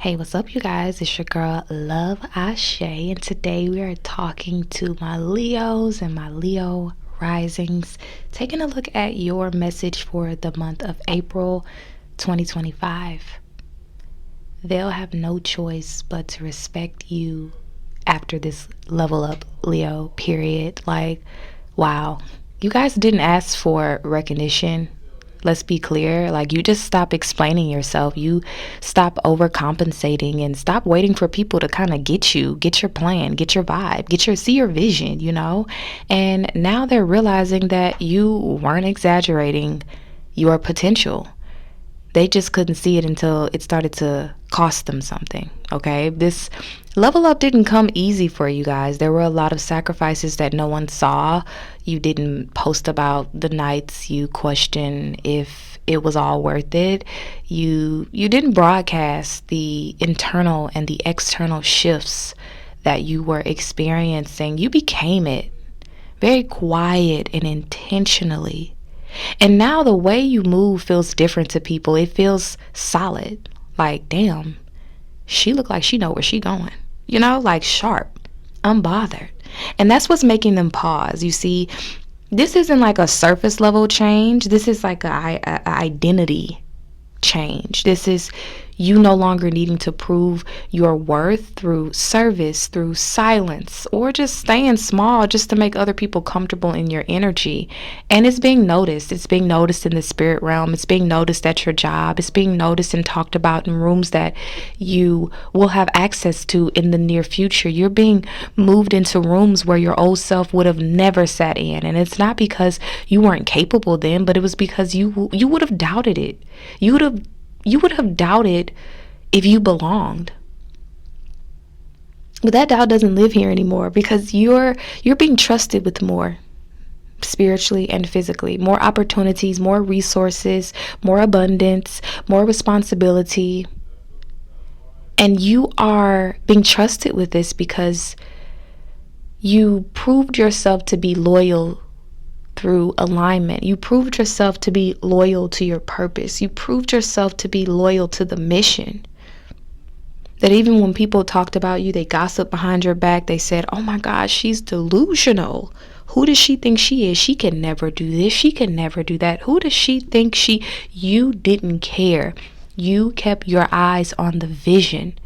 Hey, what's up, you guys? It's your girl, Love Ashe, and today we are talking to my Leos and my Leo risings, taking a look at your message for the month of April 2025. They'll have no choice but to respect you after this level up, Leo, period. Like, wow. You guys didn't ask for recognition. Let's be clear. Like, you just stop explaining yourself. You stop overcompensating and stop waiting for people to kind of get your plan, get your vibe, see your vision. And now they're realizing that you weren't exaggerating your potential. They just couldn't see it until it started to cost them something. Okay, this level up didn't come easy for you guys. There were a lot of sacrifices that no one saw. You didn't post about the nights you question if it was all worth it. You didn't broadcast the internal and the external shifts that you were experiencing. You became it very quiet and intentionally. And now the way you move feels different to people. It feels solid. Like, damn, she look like she know where she going. Like sharp, unbothered. And that's what's making them pause. You see, this isn't like a surface level change. This is like a identity change. This is you no longer needing to prove your worth through service, through silence, or just staying small just to make other people comfortable in your energy. And it's being noticed. It's being noticed in the spirit realm. It's being noticed at your job. It's being noticed and talked about in rooms that you will have access to in the near future. You're being moved into rooms where your old self would have never sat in. And it's not because you weren't capable then, but it was because you would have doubted it. You would have doubted if you belonged. But that doubt doesn't live here anymore because you're being trusted with more spiritually and physically, more opportunities, more resources, more abundance, more responsibility. And you are being trusted with this because you proved yourself to be loyal through alignment. You proved yourself to be loyal to your purpose. You proved yourself to be loyal to the mission. That even when people talked about you, they gossiped behind your back. They said, oh my gosh, she's delusional. Who does she think she is? She can never do this. She can never do that. Who does she think You didn't care. You kept your eyes on the vision.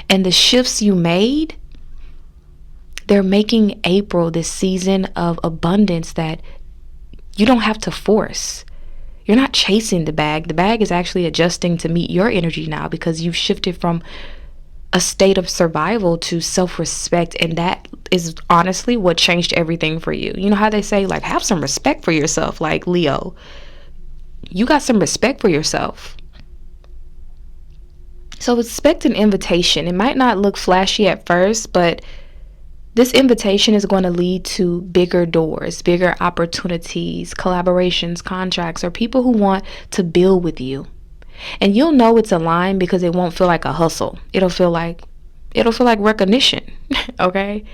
And the shifts you made, they're making April this season of abundance that you don't have to force. You're not chasing the bag. The bag is actually adjusting to meet your energy now because you've shifted from a state of survival to self-respect. And that is honestly what changed everything for you. You know how they say, like, have some respect for yourself, like Leo. You got some respect for yourself. So expect an invitation. It might not look flashy at first, but this invitation is going to lead to bigger doors, bigger opportunities, collaborations, contracts, or people who want to build with you. And you'll know it's aligned because it won't feel like a hustle. It'll feel like recognition, okay?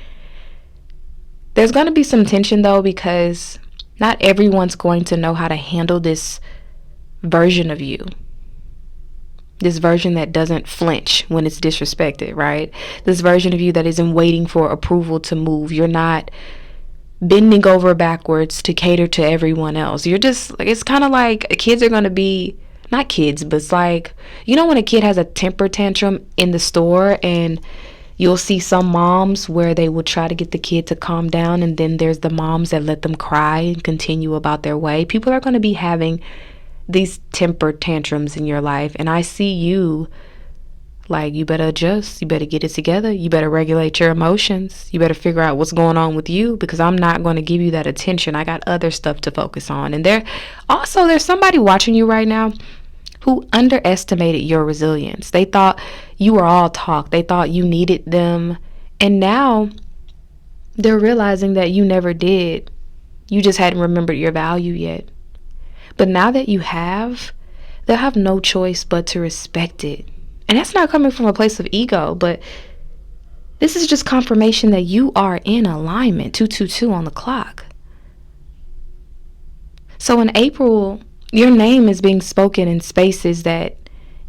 There's going to be some tension though because not everyone's going to know how to handle this version of you. This version that doesn't flinch when it's disrespected, right? This version of you that isn't waiting for approval to move. You're not bending over backwards to cater to everyone else. You're just like, it's kind of like kids are going to be, not kids, but it's like, when a kid has a temper tantrum in the store and you'll see some moms where they will try to get the kid to calm down, and then there's the moms that let them cry and continue about their way. People are going to be having these temper tantrums in your life, and I see you like, you better adjust, you better get it together, you better regulate your emotions, you better figure out what's going on with you, because I'm not going to give you that attention. I got other stuff to focus on. And there's somebody watching you right now who underestimated your resilience. They thought you were all talk. They thought you needed them, and now they're realizing that you never did. You just hadn't remembered your value yet. But now that you have, they'll have no choice but to respect it. And that's not coming from a place of ego, but this is just confirmation that you are in alignment. 222 on the clock. So in April, your name is being spoken in spaces that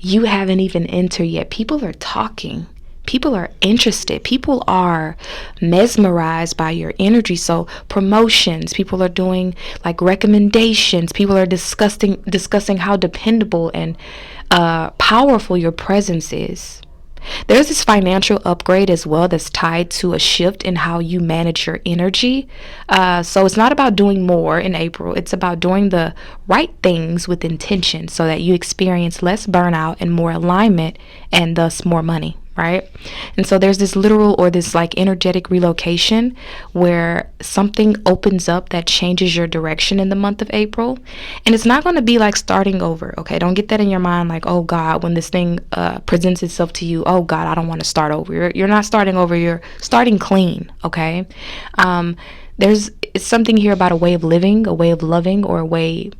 you haven't even entered yet. People are talking. People are interested. People are mesmerized by your energy. So promotions, people are doing like recommendations. People are discussing how dependable and powerful your presence is. There's this financial upgrade as well that's tied to a shift in how you manage your energy. So it's not about doing more in April. It's about doing the right things with intention so that you experience less burnout and more alignment and thus more money. Right? And so there's this literal or this like energetic relocation where something opens up that changes your direction in the month of April. And it's not going to be like starting over. Okay. Don't get that in your mind like, oh God, when this thing presents itself to you, oh God, I don't want to start over. You're not starting over. You're starting clean. Okay. It's something here about a way of living, a way of loving, or a way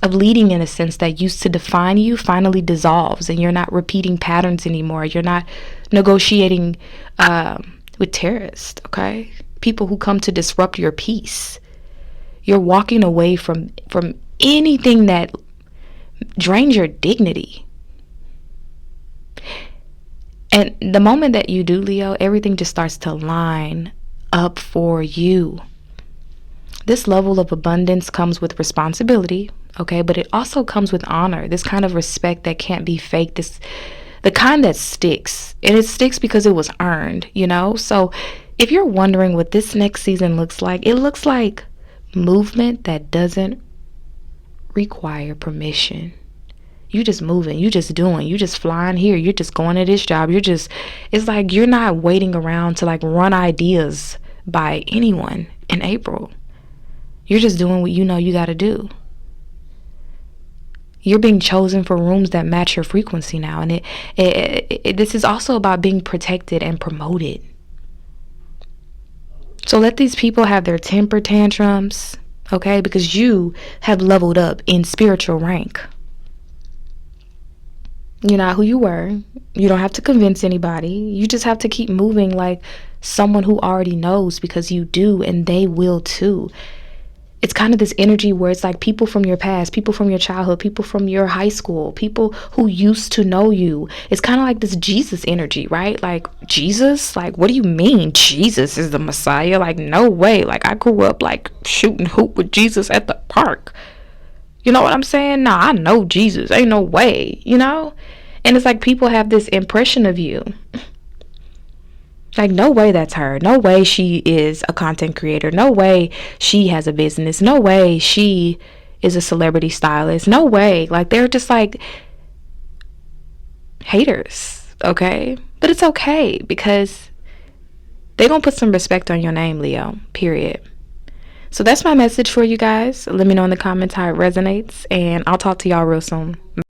of leading in a sense that used to define you finally dissolves, and you're not repeating patterns anymore. You're not negotiating with terrorists, okay? People who come to disrupt your peace. You're walking away from anything that drains your dignity. And the moment that you do, Leo, everything just starts to line up for you. This level of abundance comes with responsibility, okay, but it also comes with honor, this kind of respect that can't be faked, the kind that sticks, and it sticks because it was earned, you know. So if you're wondering what this next season looks like, it looks like movement that doesn't require permission. You just moving, you just doing, you just flying here, you're just going to this job, it's like you're not waiting around to like run ideas by anyone in April. You're just doing what you know you got to do. You're being chosen for rooms that match your frequency now. And this is also about being protected and promoted. So let these people have their temper tantrums, okay? Because you have leveled up in spiritual rank. You're not who you were. You don't have to convince anybody. You just have to keep moving like someone who already knows, because you do, and they will too. It's kind of this energy where it's like people from your past, people from your childhood, people from your high school, people who used to know you. It's kind of like this Jesus energy, right? Like, Jesus? Like, what do you mean Jesus is the Messiah? Like, no way. Like, I grew up like shooting hoop with Jesus at the park. You know what I'm saying? Nah, I know Jesus. Ain't no way, you know? And it's like people have this impression of you. Like, no way that's her. No way she is a content creator. No way she has a business. No way she is a celebrity stylist. No way. Like, they're just like haters, okay? But it's okay, because they're going to put some respect on your name, Leo, period. So that's my message for you guys. Let me know in the comments how it resonates, and I'll talk to y'all real soon.